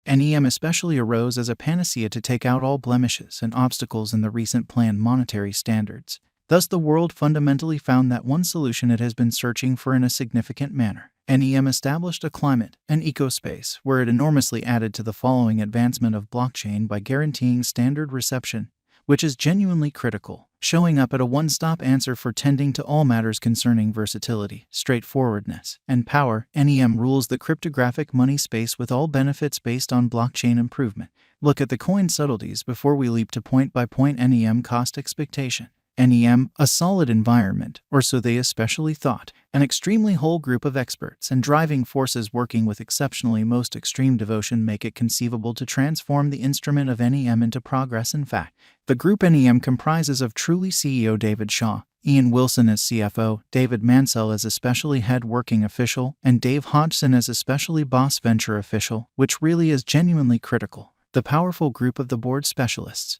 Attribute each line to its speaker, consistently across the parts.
Speaker 1: NEM especially arose as a panacea to take out all blemishes and obstacles in the recent planned monetary standards. Thus, the world fundamentally found that one solution it has been searching for in a significant manner. NEM established a climate, an ecospace, where it enormously added to the following advancement of blockchain by guaranteeing standard reception, which is genuinely critical, showing up at a one-stop answer for tending to all matters concerning versatility, straightforwardness, and power. NEM rules the cryptographic money space with all benefits based on blockchain improvement. Look at the coin subtleties before we leap to point-by-point NEM cost expectation. NEM, a solid environment, or so they especially thought, an extremely whole group of experts and driving forces working with exceptionally most extreme devotion make it conceivable to transform the instrument of NEM into progress. In fact, the group NEM comprises of truly CEO David Shaw, Ian Wilson as CFO, David Mansell as especially head working official, and Dave Hodgson as especially boss venture official, which really is genuinely critical. The powerful group of the board specialists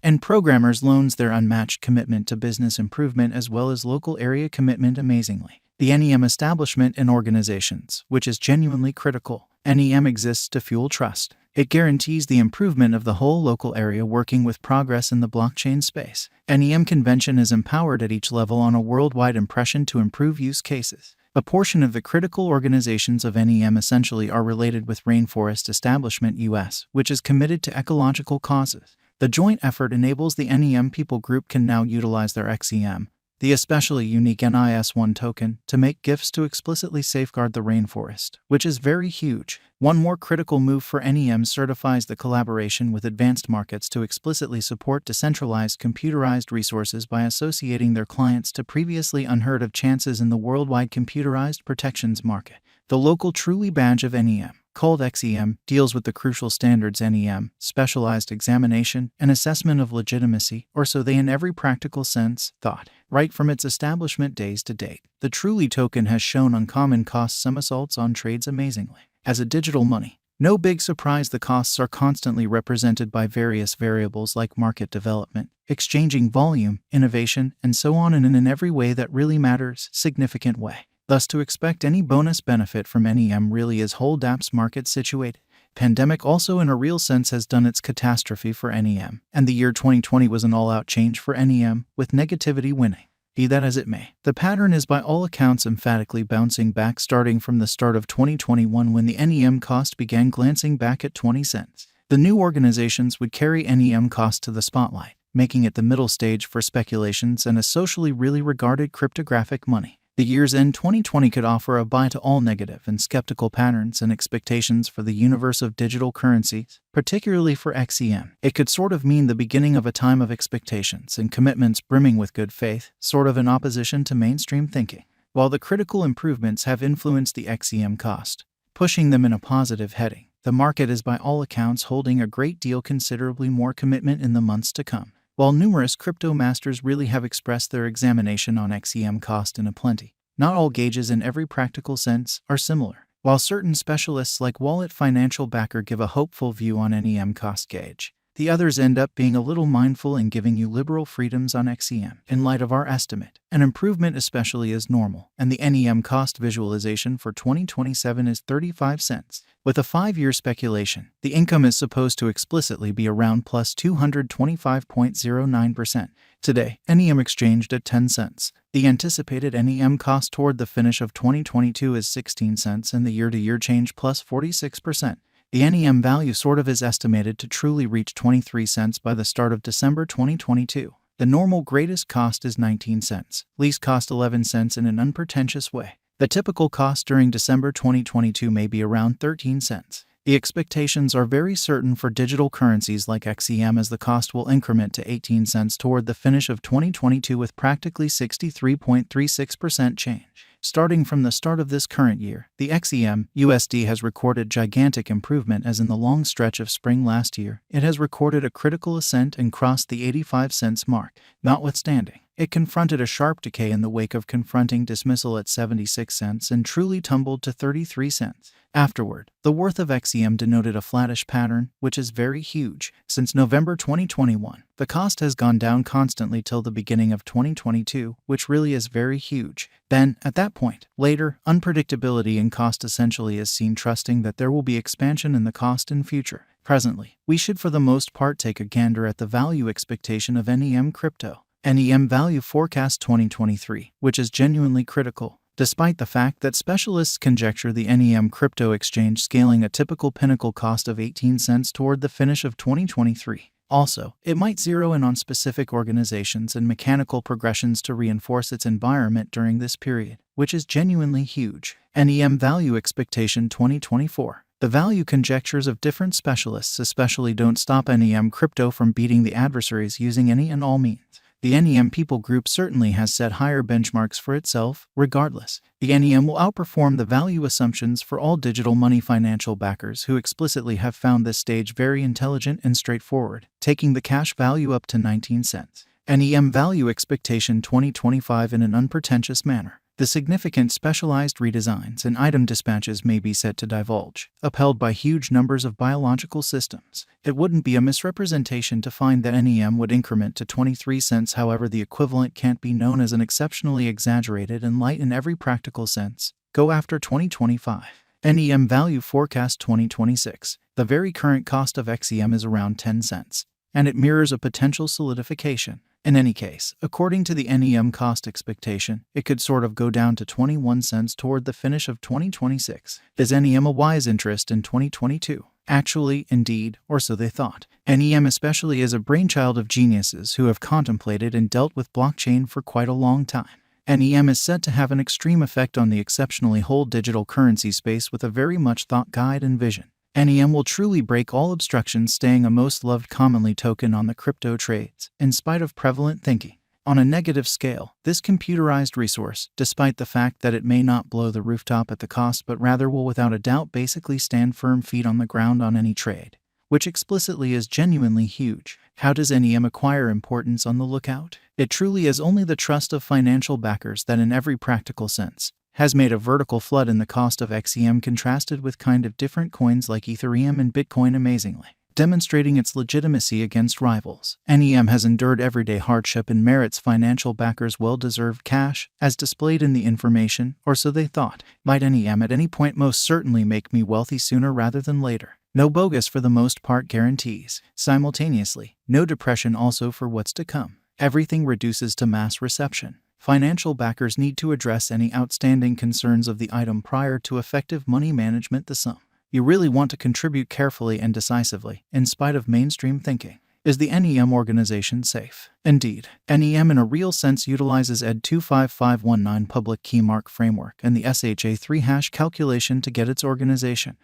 Speaker 1: and programmers loans their unmatched commitment to business improvement as well as local area commitment amazingly. The NEM establishment and organizations, which is genuinely critical. NEM exists to fuel trust. It guarantees the improvement of the whole local area working with progress in the blockchain space. NEM convention is empowered at each level on a worldwide impression to improve use cases. A portion of the critical organizations of NEM essentially are related with Rainforest Establishment US, which is committed to ecological causes. The joint effort enables the NEM people group can now utilize their XEM, the especially unique NIS1 token, to make gifts to explicitly safeguard the rainforest, which is very huge. One more critical move for NEM certifies the collaboration with advanced markets to explicitly support decentralized computerized resources by associating their clients to previously unheard of chances in the worldwide computerized protections market. The local truly badge of NEM, called XEM, deals with the crucial standards NEM, specialized examination, and assessment of legitimacy, or so they in every practical sense thought, right from its establishment days to date. The Truly token has shown uncommon cost somersaults on trades amazingly. As a digital money, no big surprise the costs are constantly represented by various variables like market development, exchanging volume, innovation, and so on, and in every way that really matters, significant way. Thus, to expect any bonus benefit from NEM really is whole dApps market situated. Pandemic also in a real sense has done its catastrophe for NEM, and the year 2020 was an all-out change for NEM, with negativity winning. Be that as it may, the pattern is by all accounts emphatically bouncing back starting from the start of 2021 when the NEM cost began glancing back at 20 cents. The new organizations would carry NEM cost to the spotlight, making it the middle stage for speculations and a socially really regarded cryptographic money. The year's end 2020 could offer a buy to all negative and skeptical patterns and expectations for the universe of digital currencies, particularly for XEM. It could sort of mean the beginning of a time of expectations and commitments brimming with good faith, sort of in opposition to mainstream thinking. While the critical improvements have influenced the XEM cost, pushing them in a positive heading, the market is by all accounts holding a great deal considerably more commitment in the months to come. While numerous crypto masters really have expressed their examination on XEM cost in a plenty, not all gauges in every practical sense are similar. While certain specialists like Wallet Financial Backer give a hopeful view on NEM cost gauge, the others end up being a little mindful in giving you liberal freedoms on XEM. In light of our estimate, an improvement especially is normal, and the NEM cost visualization for 2027 is 35 cents. With a 5-year speculation, the income is supposed to explicitly be around plus 225.09%. Today, NEM exchanged at 10 cents. The anticipated NEM cost toward the finish of 2022 is 16 cents and the year-to-year change plus 46%. The NEM value sort of is estimated to truly reach 23 cents by the start of December 2022. The normal greatest cost is 19 cents, least cost 11 cents in an unpretentious way. The typical cost during December 2022 may be around 13 cents. The expectations are very certain for digital currencies like XEM as the cost will increment to 18 cents toward the finish of 2022 with practically 63.36% change. Starting from the start of this current year, the XEM USD has recorded gigantic improvement as in the long stretch of spring last year, it has recorded a critical ascent and crossed the 85 cents mark. Notwithstanding, It confronted a sharp decay in the wake of confronting dismissal at 76 cents and truly tumbled to 33 cents. Afterward, the worth of XEM denoted a flattish pattern, which is very huge. Since November 2021, the cost has gone down constantly till the beginning of 2022, which really is very huge. Then, at that point, later, unpredictability in cost essentially is seen, trusting that there will be expansion in the cost in future. Presently, we should for the most part take a gander at the value expectation of NEM crypto. NEM Value Forecast 2023, which is genuinely critical, despite the fact that specialists conjecture the NEM crypto exchange scaling a typical pinnacle cost of 18 cents toward the finish of 2023. Also, it might zero in on specific organizations and mechanical progressions to reinforce its environment during this period, which is genuinely huge. NEM Value Expectation 2024. The value conjectures of different specialists especially don't stop NEM crypto from beating the adversaries using any and all means. The NEM People Group certainly has set higher benchmarks for itself, regardless. The NEM will outperform the value assumptions for all digital money financial backers who explicitly have found this stage very intelligent and straightforward, taking the cash value up to 19 cents. NEM Value Expectation 2025 in an unpretentious manner. The significant specialized redesigns and item dispatches may be set to divulge, upheld by huge numbers of biological systems. It wouldn't be a misrepresentation to find that NEM would increment to 23 cents, however the equivalent can't be known as an exceptionally exaggerated and light in every practical sense. Go after 2025. NEM Value Forecast 2026. The very current cost of XEM is around 10 cents, and it mirrors a potential solidification. In any case, according to the NEM cost expectation, it could sort of go down to 21 cents toward the finish of 2026. Is NEM a wise interest in 2022? Actually, indeed, or so they thought. NEM especially is a brainchild of geniuses who have contemplated and dealt with blockchain for quite a long time. NEM is set to have an extreme effect on the exceptionally whole digital currency space with a very much thought guide and vision. NEM will truly break all obstructions, staying a most loved commonly token on the crypto trades, in spite of prevalent thinking. On a negative scale, this computerized resource, despite the fact that it may not blow the rooftop at the cost but rather will without a doubt basically stand firm feet on the ground on any trade, which explicitly is genuinely huge. How does NEM acquire importance on the lookout? It truly is only the trust of financial backers that in every practical sense has made a vertical flood in the cost of XEM contrasted with kind of different coins like Ethereum and Bitcoin amazingly, demonstrating its legitimacy against rivals. NEM has endured everyday hardship and merits financial backers' well-deserved cash, as displayed in the information, or so they thought. Might NEM at any point most certainly make me wealthy sooner rather than later. No bogus for the most part guarantees. Simultaneously, no depression also for what's to come. Everything reduces to mass reception. Financial backers need to address any outstanding concerns of the item prior to effective money management. The sum. You really want to contribute carefully and decisively, in spite of mainstream thinking. Is the NEM organization safe? Indeed, NEM in a real sense utilizes ED 25519 public key mark framework and the SHA-3 hash calculation to get its organization.